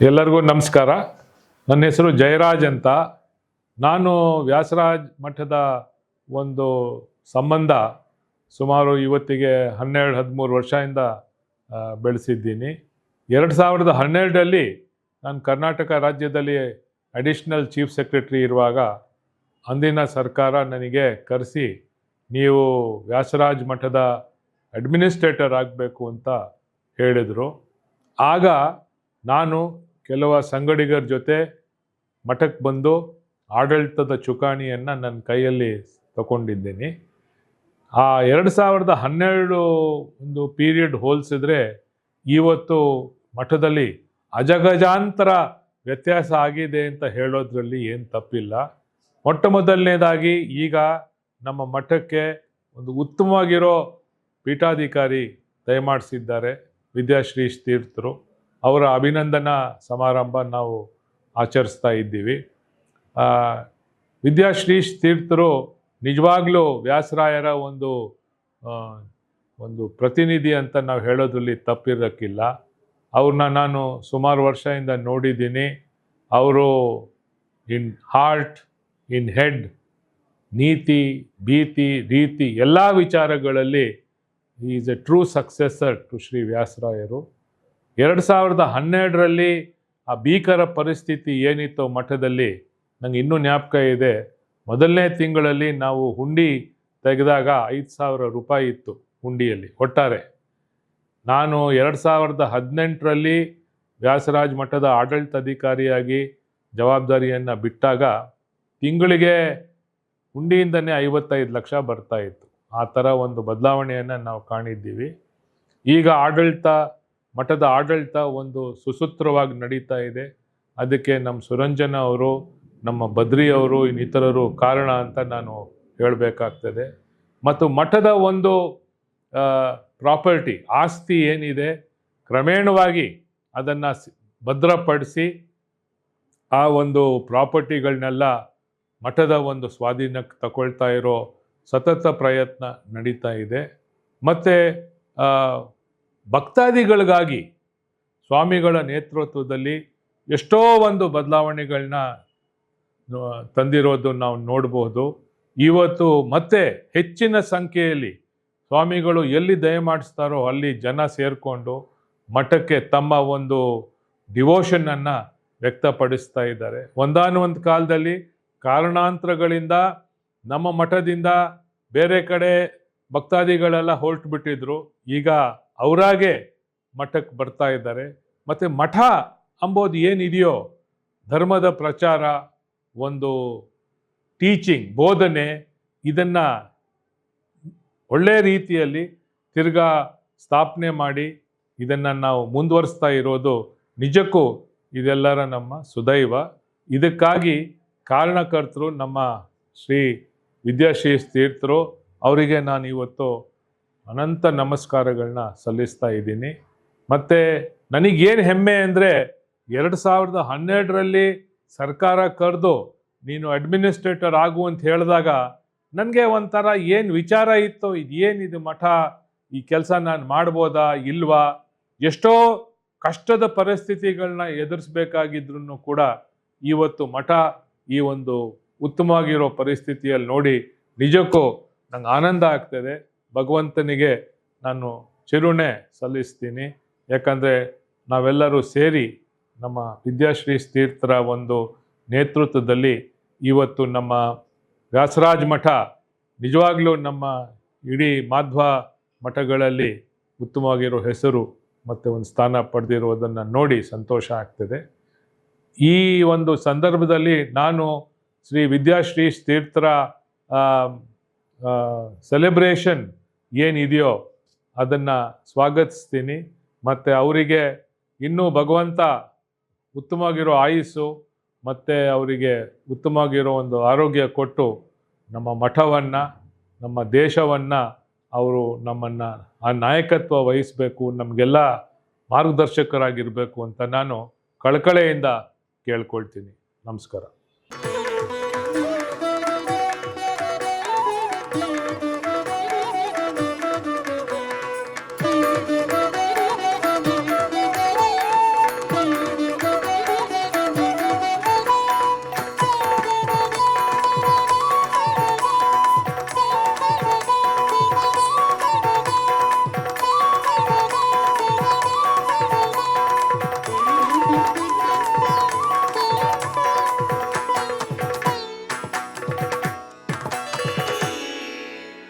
ಎಲ್ಲರಿಗೂ ನಮಸ್ಕಾರ. ನನ್ನ ಹೆಸರು ಜಯರಾಜ್ ಅಂತ. ನಾನು ವ್ಯಾಸರಾಜ್ ಮಠದ ಒಂದು ಸಂಬಂಧ ಸುಮಾರು ಇವತ್ತಿಗೆ 12-13 ವರ್ಷದಿಂದ ಬೆಳೆಸಿದ್ದೀನಿ. 2012ರಲ್ಲಿ ನಾನು ಕರ್ನಾಟಕ ರಾಜ್ಯದಲ್ಲಿ ಅಡಿಷ್ನಲ್ ಚೀಫ್ ಸೆಕ್ರೆಟರಿ ಇರುವಾಗ ಅಂದಿನ ಸರ್ಕಾರ ನನಗೆ ಕರೆಸಿ ನೀವು ವ್ಯಾಸರಾಜ್ ಮಠದ ಅಡ್ಮಿನಿಸ್ಟ್ರೇಟರ್ ಆಗಬೇಕು ಅಂತ ಹೇಳಿದರು. ಆಗ ನಾನು ಕೆಲವು ಸಂಗಡಿಗರ ಜೊತೆ ಮಠಕ್ಕೆ ಬಂದು ಆಡಳಿತದ ಚುಕ್ಕಾಣಿಯನ್ನು ನನ್ನ ಕೈಯಲ್ಲಿ ತಗೊಂಡಿದ್ದೀನಿ. ಆ 2012 ಒಂದು ಪೀರಿಯಡ್ ಹೋಲಿಸಿದ್ರೆ ಇವತ್ತು ಮಠದಲ್ಲಿ ಅಜಗಜಾಂತರ ವ್ಯತ್ಯಾಸ ಆಗಿದೆ ಅಂತ ಹೇಳೋದ್ರಲ್ಲಿ ಏನು ತಪ್ಪಿಲ್ಲ. ಮೊಟ್ಟ ಮೊದಲನೇದಾಗಿ ಈಗ ನಮ್ಮ ಮಠಕ್ಕೆ ಒಂದು ಉತ್ತಮವಾಗಿರೋ ಪೀಠಾಧಿಕಾರಿ ದಯಮಾಡಿಸಿದ್ದಾರೆ, ವಿದ್ಯಾಶ್ರೀಷ್ ತೀರ್ಥರು. ಅವರ ಅಭಿನಂದನಾ ಸಮಾರಂಭ ನಾವು ಆಚರಿಸ್ತಾ ಇದ್ದೀವಿ. ವಿದ್ಯಾಶ್ರೀಷ್ ತೀರ್ಥರು ನಿಜವಾಗ್ಲೂ ವ್ಯಾಸರಾಯರ ಒಂದು ಪ್ರತಿನಿಧಿ ಅಂತ ನಾವು ಹೇಳೋದ್ರಲ್ಲಿ ತಪ್ಪಿರೋಕ್ಕಿಲ್ಲ. ಅವ್ರನ್ನ ನಾನು ಸುಮಾರು ವರ್ಷದಿಂದ ನೋಡಿದ್ದೀನಿ. ಅವರು ಇನ್ ಹಾರ್ಟ್, ಇನ್ ಹೆಡ್, ನೀತಿ, ಭೀತಿ, ರೀತಿ ಎಲ್ಲ ವಿಚಾರಗಳಲ್ಲಿ is a true successor to Shri ವ್ಯಾಸರಾಯರು. 2012ರಲ್ಲಿ ಆ ಭೀಕರ ಪರಿಸ್ಥಿತಿ ಏನಿತ್ತು ಮಠದಲ್ಲಿ ನಂಗೆ ಇನ್ನೂ ಜ್ಞಾಪಕ ಇದೆ. ಮೊದಲನೇ ತಿಂಗಳಲ್ಲಿ ನಾವು ಹುಂಡಿ ತೆಗೆದಾಗ 5,000 ರೂಪಾಯಿ ಇತ್ತು ಹುಂಡಿಯಲ್ಲಿ ಒಟ್ಟಾರೆ. ನಾನು 2018ರಲ್ಲಿ ವ್ಯಾಸರಾಜ್ ಮಠದ ಆಡಳಿತಾಧಿಕಾರಿಯಾಗಿ ಜವಾಬ್ದಾರಿಯನ್ನು ಬಿಟ್ಟಾಗ ತಿಂಗಳಿಗೆ ಹುಂಡಿಯಿಂದನೇ 55 ಲಕ್ಷ ಬರ್ತಾಯಿತ್ತು. ಆ ಥರ ಒಂದು ಬದಲಾವಣೆಯನ್ನು ನಾವು ಕಾಣಿದ್ದೀವಿ. ಈಗ ಮಠದ ಆಡಳಿತ ಒಂದು ಸುಸೂತ್ರವಾಗಿ ನಡೀತಾ ಇದೆ. ಅದಕ್ಕೆ ನಮ್ಮ ಸುರಂಜನ ಅವರು, ನಮ್ಮ ಬದ್ರಿ ಅವರು, ಇನ್ನಿತರರು ಕಾರಣ ಅಂತ ನಾನು ಹೇಳಬೇಕಾಗ್ತದೆ. ಮತ್ತು ಮಠದ ಒಂದು ಪ್ರಾಪರ್ಟಿ, ಆಸ್ತಿ ಏನಿದೆ, ಕ್ರಮೇಣವಾಗಿ ಅದನ್ನು ಭದ್ರಪಡಿಸಿ ಆ ಒಂದು ಪ್ರಾಪರ್ಟಿಗಳನ್ನೆಲ್ಲ ಮಠದ ಒಂದು ಸ್ವಾಧೀನಕ್ಕೆ ತಗೊಳ್ತಾ ಇರೋ ಸತತ ಪ್ರಯತ್ನ ನಡೀತಾ ಇದೆ. ಮತ್ತು ಭಕ್ತಾದಿಗಳಿಗಾಗಿ ಸ್ವಾಮಿಗಳ ನೇತೃತ್ವದಲ್ಲಿ ಎಷ್ಟೋ ಒಂದು ಬದಲಾವಣೆಗಳನ್ನ ತಂದಿರೋದು ನಾವು ನೋಡ್ಬೋದು. ಇವತ್ತು ಮತ್ತೆ ಹೆಚ್ಚಿನ ಸಂಖ್ಯೆಯಲ್ಲಿ ಸ್ವಾಮಿಗಳು ಎಲ್ಲಿ ದಯಮಾಡಿಸ್ತಾರೋ ಅಲ್ಲಿ ಜನ ಸೇರಿಕೊಂಡು ಮಠಕ್ಕೆ ತಮ್ಮ ಒಂದು ಡಿವೋಷನನ್ನು ವ್ಯಕ್ತಪಡಿಸ್ತಾ ಇದ್ದಾರೆ. ಒಂದಾನೊಂದು ಕಾಲದಲ್ಲಿ ಕಾರಣಾಂತರಗಳಿಂದ ನಮ್ಮ ಮಠದಿಂದ ಬೇರೆ ಕಡೆ ಭಕ್ತಾದಿಗಳೆಲ್ಲ ಹೊರಟು ಬಿಟ್ಟಿದ್ರು. ಈಗ ಅವರಾಗೆ ಮಠಕ್ಕೆ ಬರ್ತಾ ಇದ್ದಾರೆ. ಮತ್ತು ಮಠ ಅಂಬೋದು ಏನಿದೆಯೋ, ಧರ್ಮದ ಪ್ರಚಾರ, ಒಂದು ಟೀಚಿಂಗ್, ಬೋಧನೆ, ಇದನ್ನು ಒಳ್ಳೆಯ ರೀತಿಯಲ್ಲಿ ತಿರ್ಗಾ ಸ್ಥಾಪನೆ ಮಾಡಿ ಇದನ್ನು ನಾವು ಮುಂದುವರಿಸ್ತಾ ಇರೋದು ನಿಜಕ್ಕೂ ಇದೆಲ್ಲರ ನಮ್ಮ ಸುದೈವ. ಇದಕ್ಕಾಗಿ ಕಾರಣಕರ್ತರು ನಮ್ಮ ಶ್ರೀ ವಿದ್ಯಾಶ್ರೀಷ್ ತೀರ್ಥರು. ಅವರಿಗೆ ನಾನು ಇವತ್ತು ಅನಂತ ನಮಸ್ಕಾರಗಳನ್ನ ಸಲ್ಲಿಸ್ತಾ ಇದ್ದೀನಿ. ಮತ್ತು ನನಗೇನು ಹೆಮ್ಮೆ ಅಂದರೆ 2012ರಲ್ಲಿ ಸರ್ಕಾರ ಕರೆದು ನೀನು ಅಡ್ಮಿನಿಸ್ಟ್ರೇಟರ್ ಆಗು ಅಂತ ಹೇಳಿದಾಗ ನನಗೆ ಒಂಥರ ಏನು ವಿಚಾರ ಇತ್ತು, ಇದೇನಿದು ಮಠ, ಈ ಕೆಲಸ ನಾನು ಮಾಡ್ಬೋದಾ ಇಲ್ವಾ, ಎಷ್ಟೋ ಕಷ್ಟದ ಪರಿಸ್ಥಿತಿಗಳನ್ನ ಎದುರಿಸ್ಬೇಕಾಗಿದ್ರು ಕೂಡ ಇವತ್ತು ಮಠ ಈ ಒಂದು ಉತ್ತಮವಾಗಿರೋ ಪರಿಸ್ಥಿತಿಯಲ್ಲಿ ನೋಡಿ ನಿಜಕ್ಕೂ ನಂಗೆ ಆನಂದ ಆಗ್ತದೆ. ಭಗವಂತನಿಗೆ ನಾನು ಚಿರುಣೆ ಸಲ್ಲಿಸ್ತೀನಿ. ಯಾಕಂದರೆ ನಾವೆಲ್ಲರೂ ಸೇರಿ ನಮ್ಮ ವಿದ್ಯಾಶ್ರೀಷ್ ತೀರ್ಥರ ಒಂದು ನೇತೃತ್ವದಲ್ಲಿ ಇವತ್ತು ನಮ್ಮ ವ್ಯಾಸರಾಜ್ ಮಠ ನಿಜವಾಗ್ಲೂ ನಮ್ಮ ಇಡೀ ಮಾಧ್ವ ಮಠಗಳಲ್ಲಿ ಉತ್ತಮವಾಗಿರೋ ಹೆಸರು ಮತ್ತು ಒಂದು ಸ್ಥಾನ ಪಡೆದಿರುವುದನ್ನು ನೋಡಿ ಸಂತೋಷ ಆಗ್ತದೆ. ಈ ಒಂದು ಸಂದರ್ಭದಲ್ಲಿ ನಾನು ಶ್ರೀ ವಿದ್ಯಾಶ್ರೀಷ್ ತೀರ್ಥರ ಸೆಲೆಬ್ರೇಷನ್ ಏನಿದೆಯೋ ಅದನ್ನು ಸ್ವಾಗತಿಸ್ತೀನಿ. ಮತ್ತು ಅವರಿಗೆ ಇನ್ನೂ ಭಗವಂತ ಉತ್ತಮವಾಗಿರೋ ಆಯುಸ್ಸು ಮತ್ತು ಅವರಿಗೆ ಉತ್ತಮವಾಗಿರೋ ಒಂದು ಆರೋಗ್ಯ ಕೊಟ್ಟು ನಮ್ಮ ಮಠವನ್ನು, ನಮ್ಮ ದೇಶವನ್ನು ಅವರು ನಮ್ಮನ್ನು ಆ ನಾಯಕತ್ವ ವಹಿಸಬೇಕು, ನಮಗೆಲ್ಲ ಮಾರ್ಗದರ್ಶಕರಾಗಿರಬೇಕು ಅಂತ ನಾನು ಕಳಕಳೆಯಿಂದ ಕೇಳ್ಕೊಳ್ತೀನಿ. ನಮಸ್ಕಾರ.